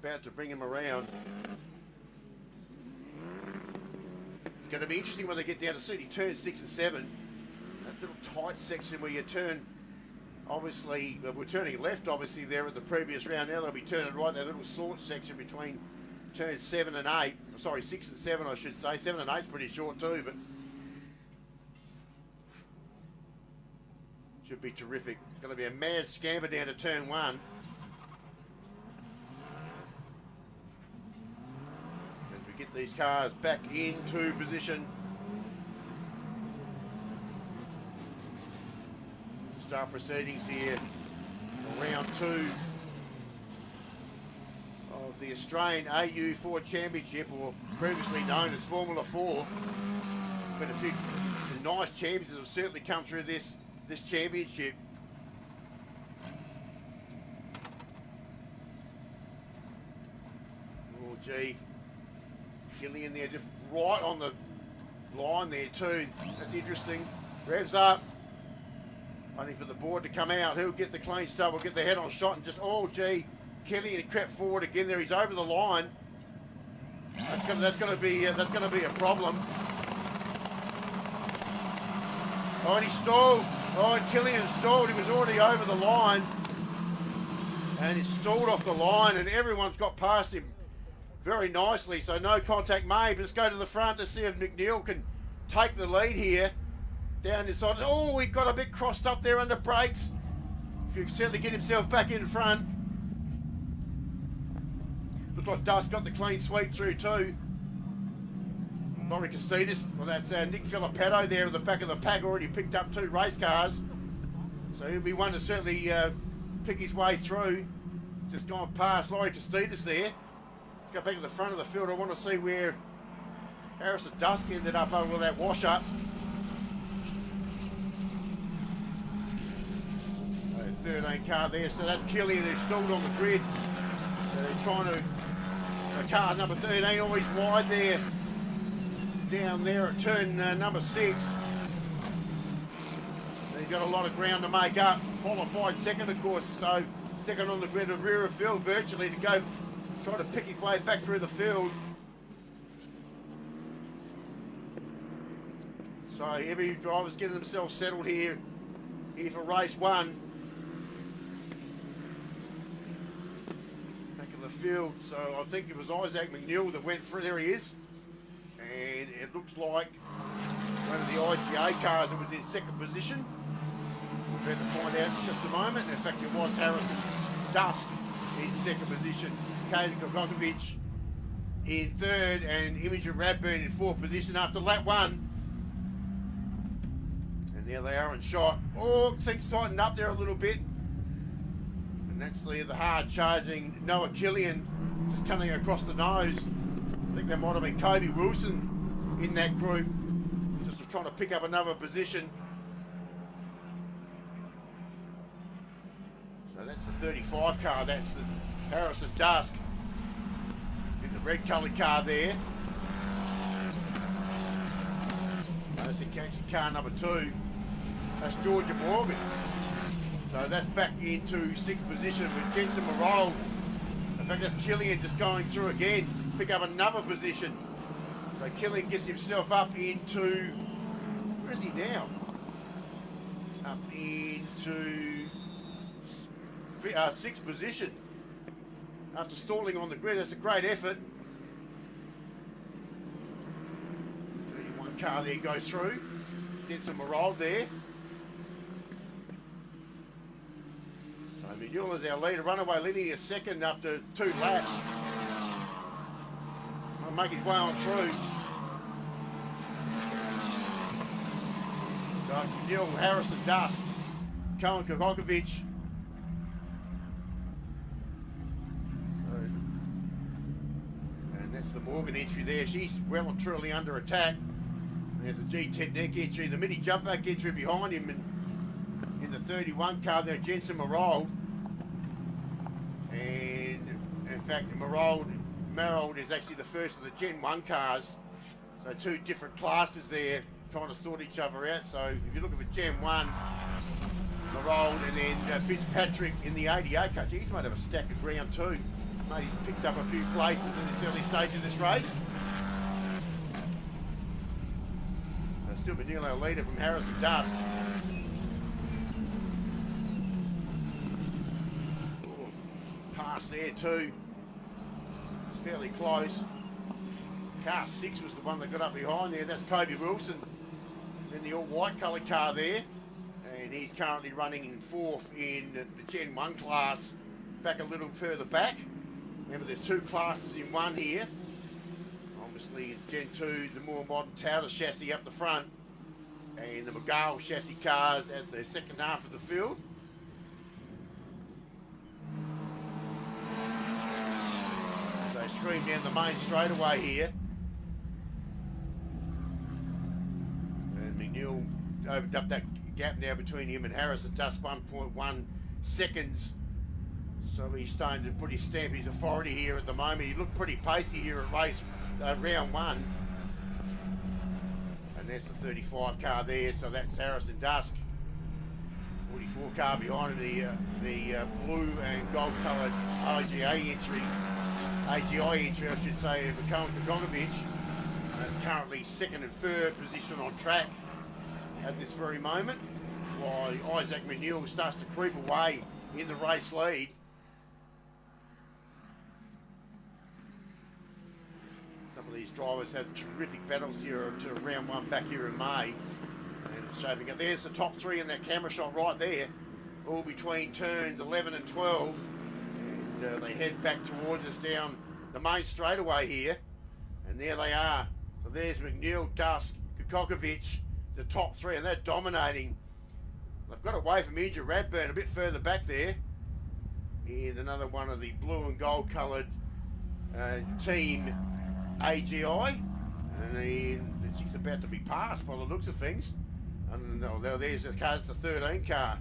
about to bring him around. It's going to be interesting when they get down to certainly turn 6 and 7. That little tight section where you turn, obviously, we're turning left, obviously, there at the previous round. Now they'll be turning right, that little short section between turns 7 and 8. Sorry, 6 and 7, I should say. 7 and 8's pretty short too, but should be terrific. It's going to be a mad scamper down to turn 1. As we get these cars back into position. Start proceedings here for round 2 of the Australian AU4 Championship, or previously known as Formula 4. But some nice champions have certainly come through this championship. Oh gee, Killion there, just right on the line there too. That's interesting. Revs up. Only for the board to come out. Who'll get the clean start? Will get the head-on shot and just, oh gee, Killion crept forward again there. He's over the line. That's going to be a problem. Oh, and he stalled. Oh, and Killion stalled. He was already over the line, and he stalled off the line, and everyone's got past him very nicely. So no contact made. Let's go to the front to see if McNeill can take the lead here. Down this side. Oh, he got a bit crossed up there under brakes. He can certainly get himself back in front. Looks like Duske got the clean sweep through too. Laurie Castidis. Well, that's Nick Filippetto there at the back of the pack. Already picked up 2 race cars. So he'll be one to certainly pick his way through. Just gone past Laurie Castidis there. Let's go back to the front of the field. I want to see where Harrison Duske ended up over that wash-up. 13 car there, so that's Killion who's stalled on the grid. So they're trying to, car number 13 always wide there, down there at turn number 6. He's got a lot of ground to make up. Qualified second, of course, so second on the grid, a rear of field virtually to go try to pick his way back through the field. So every driver's getting themselves settled here for race 1. Field, so I think it was Isaac McNeill that went through. There he is, and it looks like one of the IGA cars that was in second position. We're about to find out in just a moment. In fact, it was Harrison Duske in second position, Kaden Kogokovic in third, and Imogen Radburn in fourth position after lap 1. And there they are in shot. Oh, things tightened up there a little bit. That's the hard charging Noah Killion just coming across the nose. I think there might have been Kobe Wilson in that group, just trying to pick up another position. So that's the 35 car, that's the Harrison Duske in the red coloured car there. That's in catching car number 2. That's Georgia Morgan. So that's back into 6th position with Jensen Marold. In fact, that's Killion just going through again, pick up another position. So Killion gets himself up into, where is he now? Up into 6th position. After stalling on the grid, that's a great effort. 31 car there goes through. Jensen Marold there. McNeill is our leader, runaway leading a second after 2 laps. I'll make his way on through. Guys, McNeill, Harrison Duske, Cohen Kogokovic. And that's the Morgan entry there. She's well and truly under attack. There's a G10 neck entry, the mini jump back entry behind him, and in the 31 car there, Jensen Marold. And in fact, Marold is actually the first of the Gen 1 cars. So 2 different classes there trying to sort each other out. So if you're looking for Gen 1, Marold, and then Fitzpatrick in the 88 car. He's might have a stack of ground too. Mate, he's picked up a few places in this early stage of this race. So still McNeill, our leader from Harrison Dusk. Pass there too. It's fairly close. Car 6 was the one that got up behind there. That's Kobe Wilson in the all-white coloured car there. And he's currently running in 4th in the Gen 1 class, back a little further back. Remember, there's 2 classes in one here. Obviously, in Gen 2, the more modern Towler chassis up the front, and the McGill chassis cars at the second half of the field. So stream down the main straightaway here. And McNeill opened up that gap now between him and Harrison, just 1.1 seconds. So he's starting to put his stamp, his authority here at the moment. He looked pretty pacey here at race round 1. And that's the 35 car there, so that's Harrison Dusk. 44 car behind him, the blue and gold coloured AGI entry, I should say, of Kakovic. That's currently 2nd and 3rd position on track at this very moment, while Isaac McNeill starts to creep away in the race lead. Some of these drivers had terrific battles here to round 1 back here in May, and it's shaping up. There's the top 3 in that camera shot right there, all between turns 11 and 12, and they head back towards us down the main straightaway here, and there they are. So there's McNeill, Dusk, Kakovic, the top 3, and they're dominating. They've got away from Imogen Radburn a bit further back there, and another one of the blue and gold coloured team AGI, and then she's about to be passed by the looks of things. And there's the car, it's the 13 car.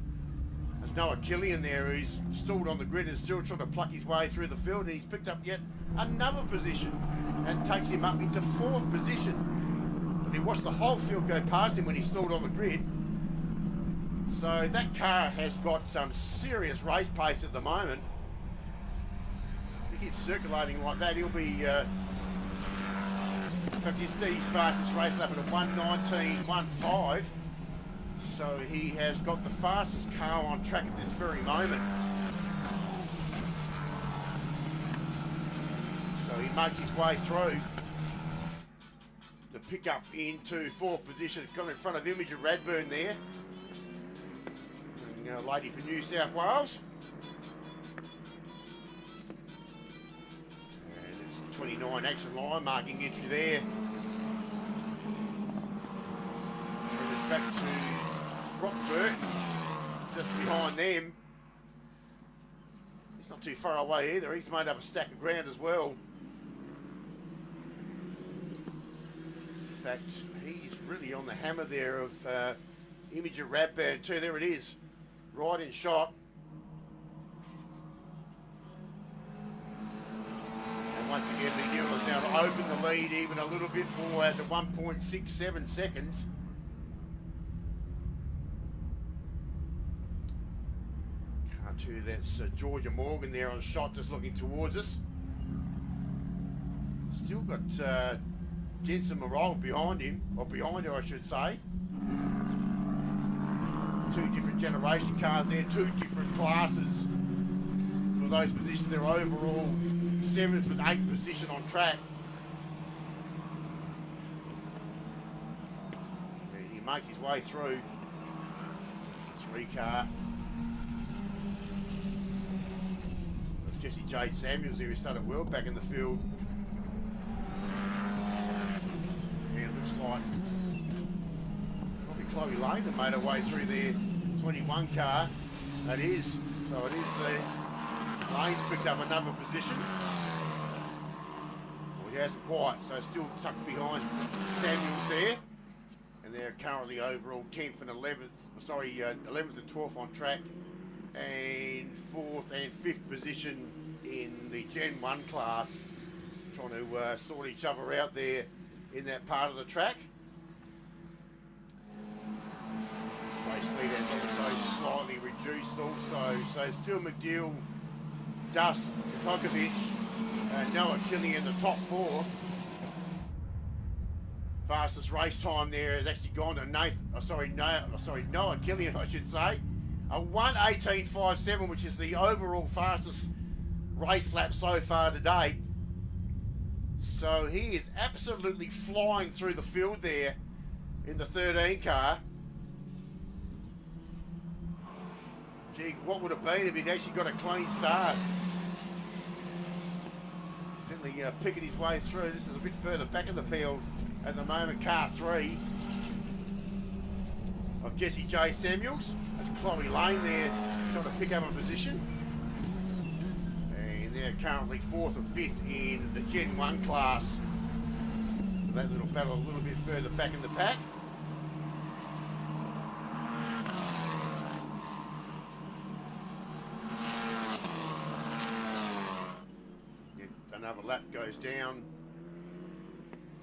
There's Noah Killion there, who's stalled on the grid and still trying to pluck his way through the field, and he's picked up yet another position and takes him up into 4th position. But he watched the whole field go past him when he stalled on the grid. So that car has got some serious race pace at the moment. If he keeps circulating like that, he'll be in fact, his fastest race lap at a 1:19.15. So he has got the fastest car on track at this very moment. So he makes his way through to pick up into 4th position, got in front of Imogen Radburn there. And a lady from New South Wales. And it's 29 action line marking entry there. And it's back to Brock Burke, just behind them. He's not too far away either. He's made up a stack of ground as well. In fact, he's really on the hammer there of Imogen Radburn too. There it is, right in shot. And once again, McNeill has now to open the lead even a little bit forward to 1.67 seconds. To that's Georgia Morgan there on shot, just looking towards us. Still got Jensen Morrell behind him, or behind her I should say. 2 different generation cars there, 2 different classes for those positions. They're overall 7th and 8th position on track. And he makes his way through. It's a 3 car. Jesse Jade Samuels here, who started well back in the field. And it looks like probably Chloe Lane that made her way through their 21 car. That is. So it is the Lane's picked up another position. Well, he hasn't quite, so still tucked behind Samuels there. And they're currently overall 10th and 11th, 11th and 12th on track. And 4th and 5th position in the Gen 1 class, trying to sort each other out there in that part of the track. Race lead has also slightly reduced also, so still McGill Duske, Kokovic, Noah Killion, the top four. Fastest race time there has actually gone to Noah Killion, I should say. A 1:18.57, which is the overall fastest race lap so far to date. So he is absolutely flying through the field there in the 13 car. Gee, what would it have been if he'd actually got a clean start? Gently picking his way through. This is a bit further back in the field at the moment. Car 3 of Jesse J. Samuels. That's Chloe Lane there trying to pick up a position. And they're currently 4th and 5th in the Gen 1 class. That little battle a little bit further back in the pack. Another lap goes down.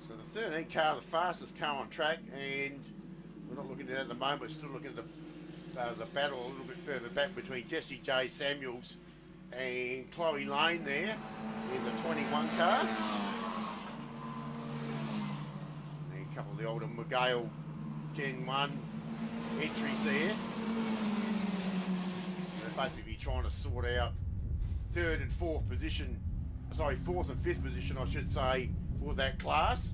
So the 13 car, the fastest car on track, and we're not looking at it at the moment. We're still looking at the battle a little bit further back between Jesse J. Samuels and Chloe Lane there in the 21 car. And a couple of the older McGale Gen 1 entries there. They're basically trying to sort out 3rd and 4th position. Sorry, 4th and 5th position, I should say, for that class.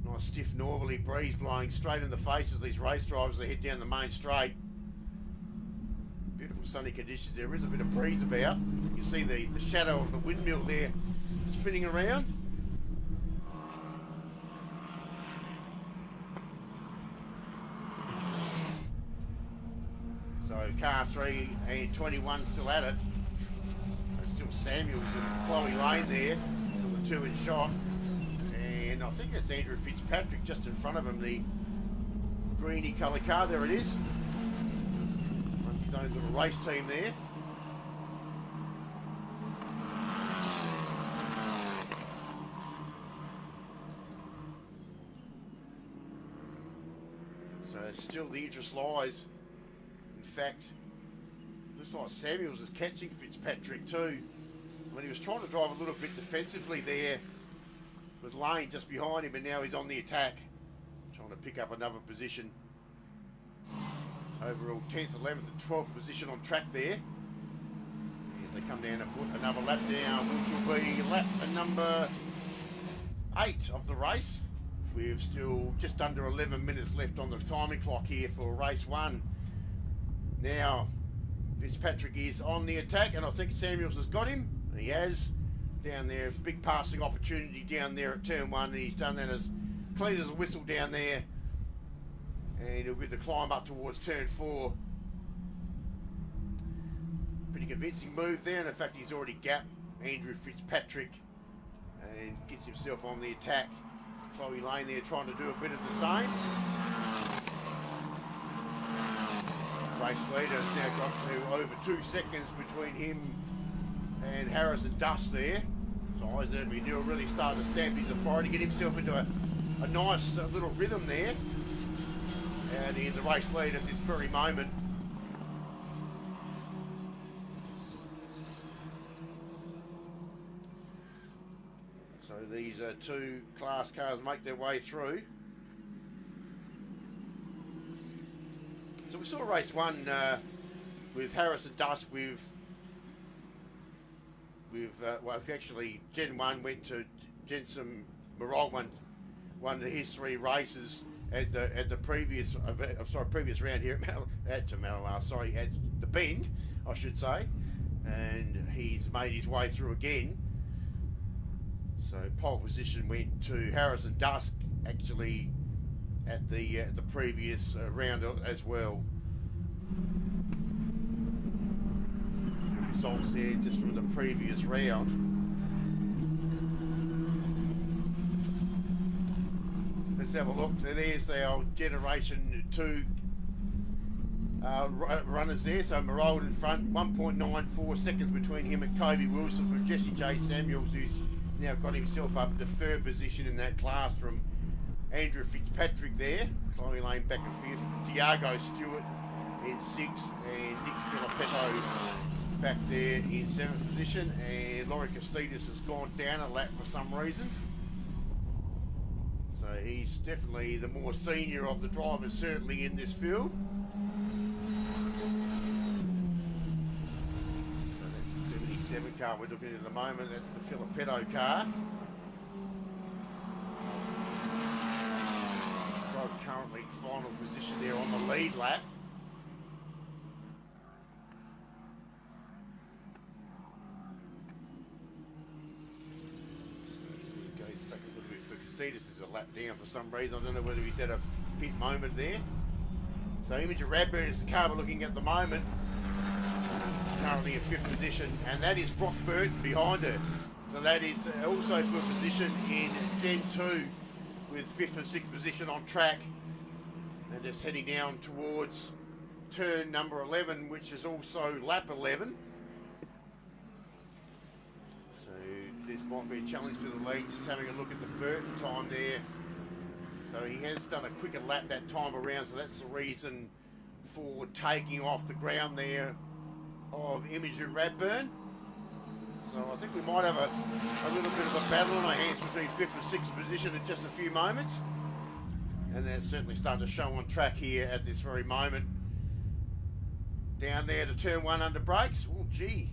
Nice stiff northerly breeze blowing straight in the faces of these race drivers as they head down the main straight. Beautiful sunny conditions. There is a bit of breeze about. You can see the shadow of the windmill there spinning around. So car 3 and 21 still at it. There's still Samuels and Chloe Lane there, still the 2 in shot. And I think that's Andrew Fitzpatrick just in front of him, the greeny colour car. There it is. Runs his own little race team there. So still the interest lies. In fact, looks like Samuels is catching Fitzpatrick too. When he was trying to drive a little bit defensively there with Lane just behind him, and now he's on the attack, trying to pick up another position. Overall 10th, 11th and 12th position on track there. As they come down and put another lap down, which will be lap number 8 of the race. We've still just under 11 minutes left on the timing clock here for race 1. Now, Fitzpatrick is on the attack, and I think Samuels has got him. He has. Down there, big passing opportunity down there at turn 1, and he's done that as clean as a whistle down there. And he'll get the climb up towards turn 4. Pretty convincing move there, and in fact he's already gapped Andrew Fitzpatrick and gets himself on the attack. Chloe Lane there trying to do a bit of the same. Race leader has now got to over 2 seconds between him and Harrison Duske there. So Isaac McNeill really starting to stamp his authority, get himself into a nice little rhythm there. And in the race lead at this very moment. So these 2 class cars make their way through. So we saw race 1 with Harrison Duske well, actually Gen 1 went to Jensen Morog won his 3 races at the previous round here at the Bend, I should say, and he's made his way through again. So pole position went to Harrison Duske actually at the previous round as well. Results there just from the previous round. Let's have a look. So there's our Generation 2 runners there. So Merrill in front, 1.94 seconds between him and Kobe Wilson from Jesse J. Samuels, who's now got himself up to 3rd position in that class from Andrew Fitzpatrick there. Chloe Lane back in 5th. Diago Stewart in 6th, and Nick Filippetto back there in 7th position, and Laurie Costinus has gone down a lap for some reason. So he's definitely the more senior of the drivers, certainly in this field. So that's the 77 car we're looking at the moment. That's the Filippetto car. Currently final position there on the lead lap. So goes back a little bit for Costinus. Is a lap down for some reason. I don't know whether he's had a pit moment there. So Imogen Radburn is the car we're looking at the moment. Currently in 5th position, and that is Brock Burton behind her. So that is also for position in Den 2 with 5th and 6th position on track. And just heading down towards turn number 11, which is also lap 11. So this might be a challenge for the lead, just having a look at the Burton time there. So he has done a quicker lap that time around, so that's the reason for taking off the ground there of Imogen Radburn. So I think we might have a little bit of a battle on our hands between 5th and 6th position in just a few moments. And that's certainly starting to show on track here at this very moment. Down there to turn 1 under brakes. Oh, gee.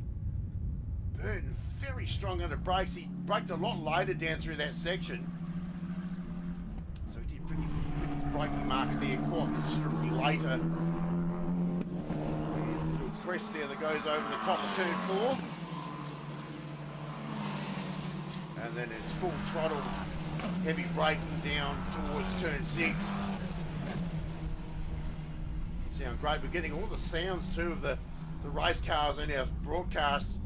Burton very strong under brakes. He braked a lot later down through that section. So he did put his braking marker there quite considerably later. There's the little crest there that goes over the top of turn 4. And then it's full throttle, heavy braking down towards turn 6. Sound great. We're getting all the sounds too of the race cars in our broadcast.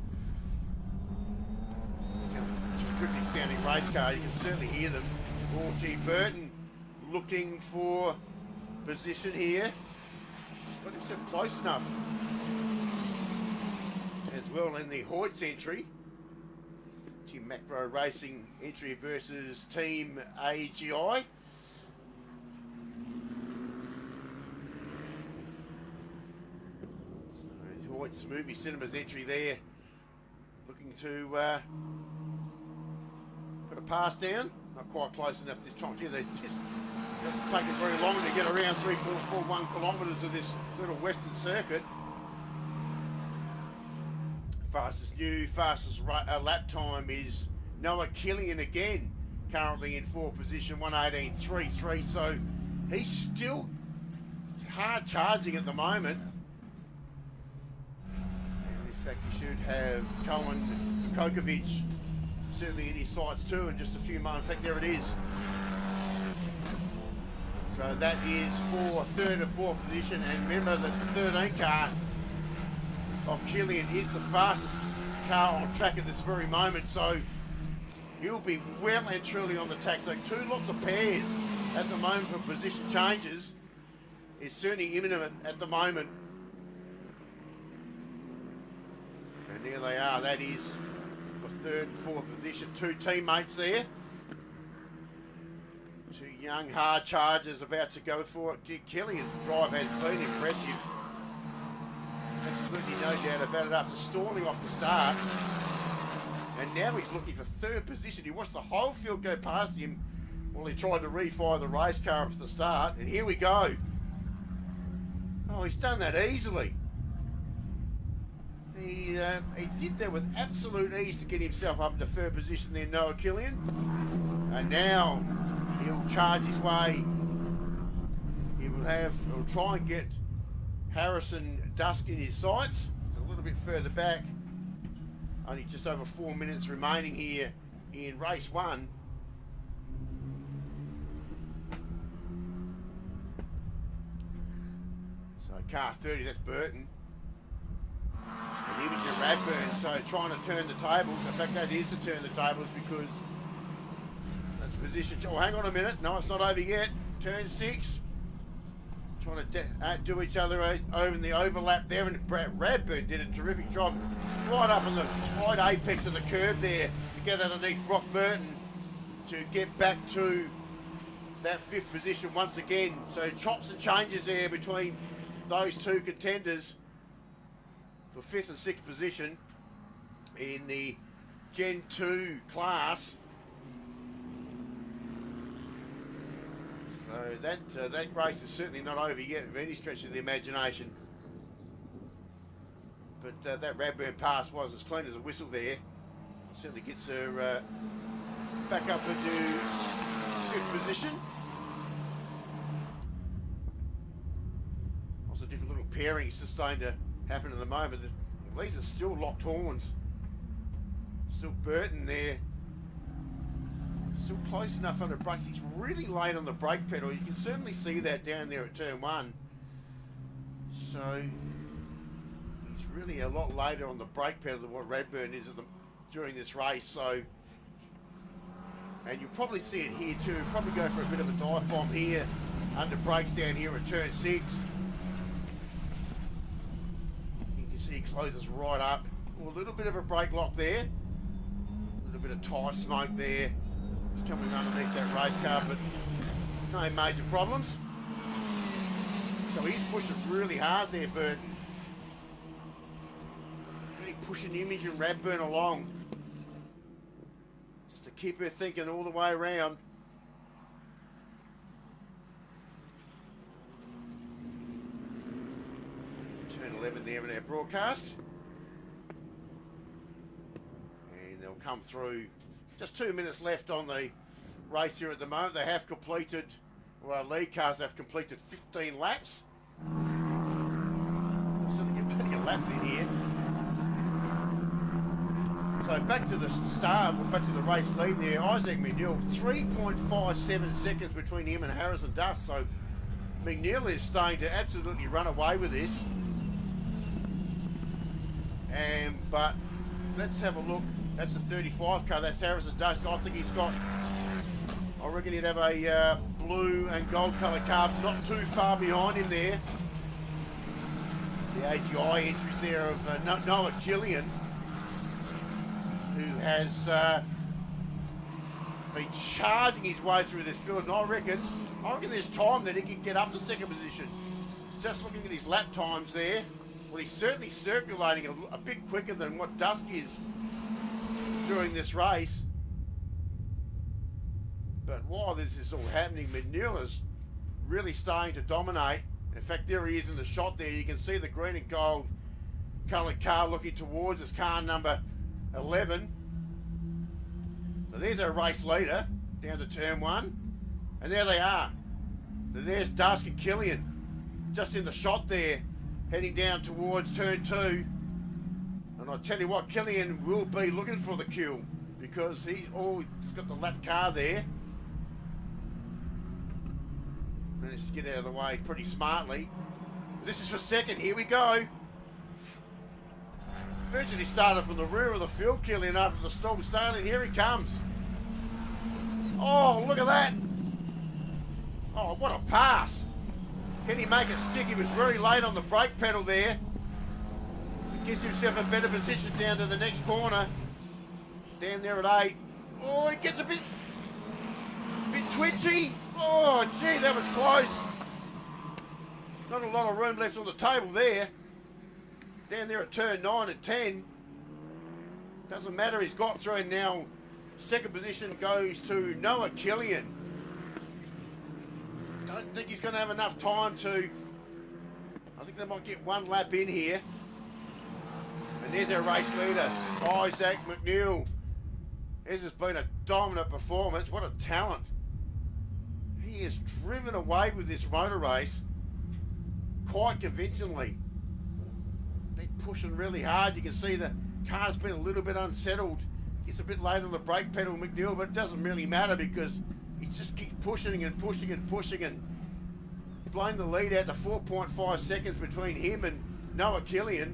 Terrific sounding race car. You can certainly hear them. Oh, gee, Burton looking for position here. He's got himself close enough. As well in the Hoyt's entry. Team Macro Racing entry versus Team AGI. So Hoyt's Movie Cinemas entry there. Looking to put a pass down. Not quite close enough this time. They just doesn't take it very long to get around 3.41 kilometres of this little western circuit. Fastest lap time is Noah Killion again, currently in 4th position, 1:18.33. So he's still hard charging at the moment. And in fact, you should have Cohen Kokovic certainly in his sights too in just a few moments. In fact, there it is. So that is for 3rd and 4th position. And remember that the 13 car of Killion is the fastest car on track at this very moment, so he'll be well and truly on the tack. So 2 lots of pairs at the moment for position changes is certainly imminent at the moment. And there they are. That is for 3rd and 4th position. 2 teammates there. 2 young hard chargers about to go for it. Killion's drive has been impressive. Absolutely no doubt about it after stalling off the start. And now he's looking for 3rd position. He watched the whole field go past him while he tried to refire the race car off the start. And here we go. Oh, he's done that easily. He did that with absolute ease to get himself up into 3rd position there, Noah Killion. And now he'll charge his way. He'll try and get Harrison Duske in his sights. It's a little bit further back. Only just over 4 minutes remaining here in race 1. So car 30, that's Burton. And Imogen Radburn, so trying to turn the tables. In fact, that is to turn the tables because that's position. Oh, hang on a minute. No, it's not over yet. Turn 6. Trying to do each other over in the overlap there, and Radburn did a terrific job right up on the tight apex of the curb there to get underneath Brock Burton to get back to that 5th position once again. So chops and changes there between those two contenders for 5th and 6th position in the Gen 2 class. So that race is certainly not over yet by any stretch of the imagination. But that Radburn pass was as clean as a whistle there. Certainly gets her back up into 5th position. Also different little pairings just starting to happen at the moment. These are still locked horns. Still Burton there. Still close enough under brakes. He's really late on the brake pedal. You can certainly see that down there at turn 1. So he's really a lot later on the brake pedal than what Radburn is during this race. So, and you'll probably see it here too. Probably go for a bit of a dive bomb here under brakes down here at turn 6. You can see he closes right up. A little bit of a brake lock there. A little bit of tyre smoke there. Just coming underneath that race car, but no major problems. So he's pushing really hard there, Burton. Really pushing Imogen Radburn along. Just to keep her thinking all the way around. Turn 11 there in our broadcast. And they'll come through. Just 2 minutes left on the race here at the moment. They have completed, well, our lead cars have completed 15 laps. So they get plenty of laps in here. So back to the start, back to the race lead there. Isaac McNeill, 3.57 seconds between him and Harrison Dusk. So McNeill is starting to absolutely run away with this. But let's have a look. That's the 35 car. That's Harrison Dusk. I think he's got, I reckon he'd have a blue and gold colour car not too far behind him there. The AGI entries there of Noah Killion, who has been charging his way through this field. And I reckon there's time that he can get up to 2nd position. Just looking at his lap times there, well, he's certainly circulating a bit quicker than what Dusk is during this race. But while this is all happening, McNeill is really starting to dominate. In fact, there he is in the shot there. You can see the green and gold coloured car looking towards us, car number 11. So there's our race leader down to turn 1. And there they are. So there's Dusk and Killion just in the shot there, heading down towards turn 2. And I'll tell you what, Killion will be looking for the kill because he's got the lap car there. Managed to get out of the way pretty smartly. This is for 2nd. Here we go. Virtually started from the rear of the field, Killion, after the stall started. Here he comes. Oh, look at that. Oh, what a pass. Can he make it stick? He was very late on the brake pedal there. Gives himself a better position down to the next corner. Down there at 8. Oh, he gets a bit twitchy. Oh, gee, that was close. Not a lot of room left on the table there. Down there at turn 9 and 10. Doesn't matter, he's got through, and now 2nd position goes to Noah Killion. Don't think he's going to have enough time to. I think they might get 1 lap in here. And there's our race leader, Isaac McNeill. This has been a dominant performance. What a talent. He has driven away with this motor race quite convincingly. Been pushing really hard. You can see the car's been a little bit unsettled. Gets a bit late on the brake pedal, McNeill, but it doesn't really matter because he just keeps pushing and pushing and pushing and blowing the lead out to 4.5 seconds between him and Noah Killion.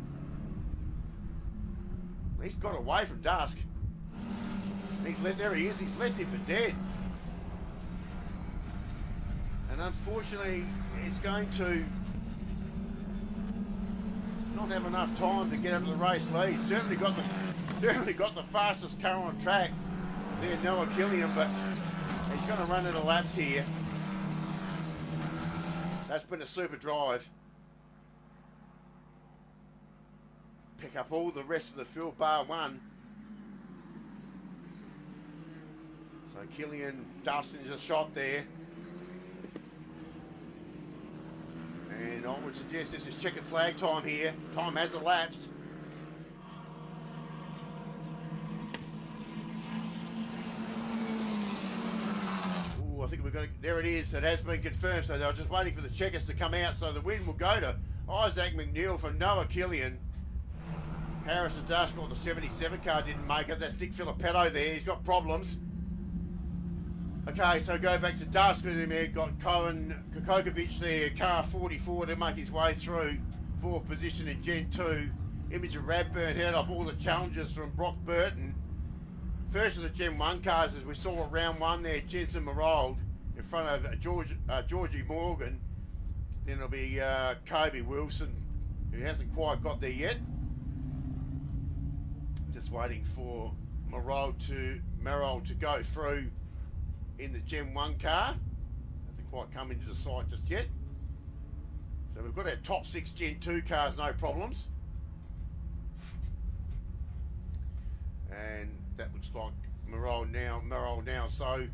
He's got away from Dusk. There he is. He's left him for dead. And unfortunately, it's going to not have enough time to get up to the race lead. Certainly got the fastest car on track there, Noah Killion, but he's going to run out of laps here. That's been a super drive. pick up all the rest of the field bar one. So Killion dusting is a shot there. And I would suggest this is checkered flag time here. Time has elapsed. Ooh, I think we're going to, there it is. It has been confirmed. So I was just waiting for the checkers to come out. So the win will go to Isaac McNeill from Noah Killion. Harrison Duske got the 77 car, didn't make it. That's Nick Filippetto there. He's got problems. Okay, so go back to Duske, and then got Cohen Kokovic there, car 44 to make his way through, 4th position in Gen 2. Imogen Radburn head off all the challenges from Brock Burton. First of the Gen 1 cars, as we saw at round 1 there, Jensen Marold in front of Georgie Morgan. Then it'll be Kobe Wilson, who hasn't quite got there yet. Just waiting for Marold to go through in the Gen 1 car. Hasn't quite come into the site just yet. So we've got our top 6 Gen 2 cars, no problems. And that looks like Marold now. So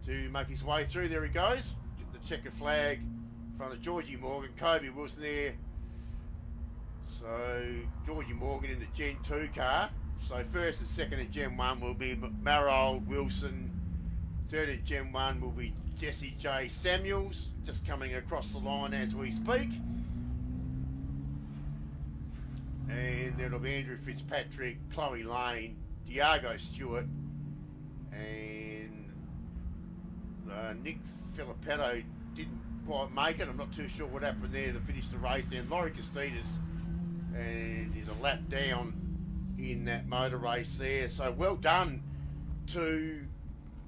to make his way through, there he goes. The checkered flag in front of Georgie Morgan, Kobe Wilson there. So Georgie Morgan in the Gen 2 car. So first and second in Gen 1 will be Marold, Wilson. Third in Gen 1 will be Jesse J. Samuels, just coming across the line as we speak. And there'll be Andrew Fitzpatrick, Chloe Lane, Diago Stewart, and Nick Filippetto didn't quite make it. I'm not too sure what happened there to finish the race. And Laurie Castidas, and he's a lap down in that motor race there. So well done to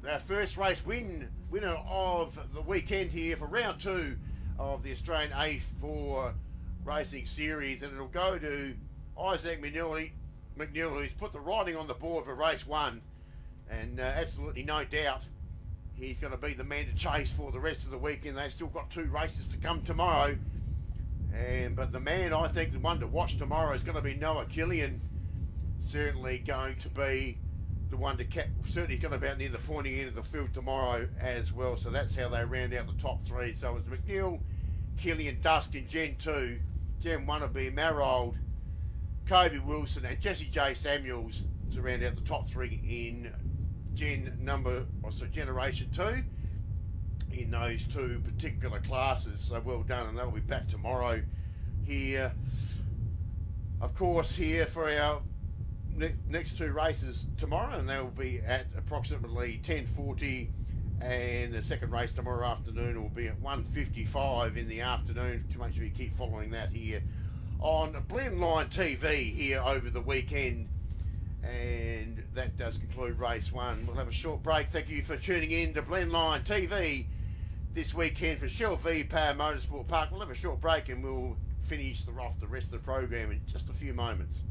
our first race winner of the weekend here for round 2 of the Australian A4 Racing Series, and it'll go to Isaac McNeill, who's put the writing on the board for race 1, and absolutely no doubt he's going to be the man to chase for the rest of the weekend. They've still got 2 races to come tomorrow, but the man, I think, the one to watch tomorrow is going to be Noah Killion. Certainly going to be the one to certainly going to be out near the pointy end of the field tomorrow as well. So that's how they round out the top 3. So it's McNeill, Killion, Duske in Gen 2. Gen 1 will be Marold, Kobe Wilson and Jesse J. Samuels to round out the top 3 in Generation 2 in those 2 particular classes. So well done, and they'll be back tomorrow here, of course, here for our next 2 races tomorrow, and they will be at approximately 10:40, and the second race tomorrow afternoon will be at 1:55 in the afternoon. To make sure you keep following that here on Blendline TV here over the weekend. And that does conclude race 1. We'll have a short break. Thank you for tuning in to Blendline TV this weekend for Shell V Power Motorsport Park. We'll have a short break and we'll finish off the rest of the program in just a few moments.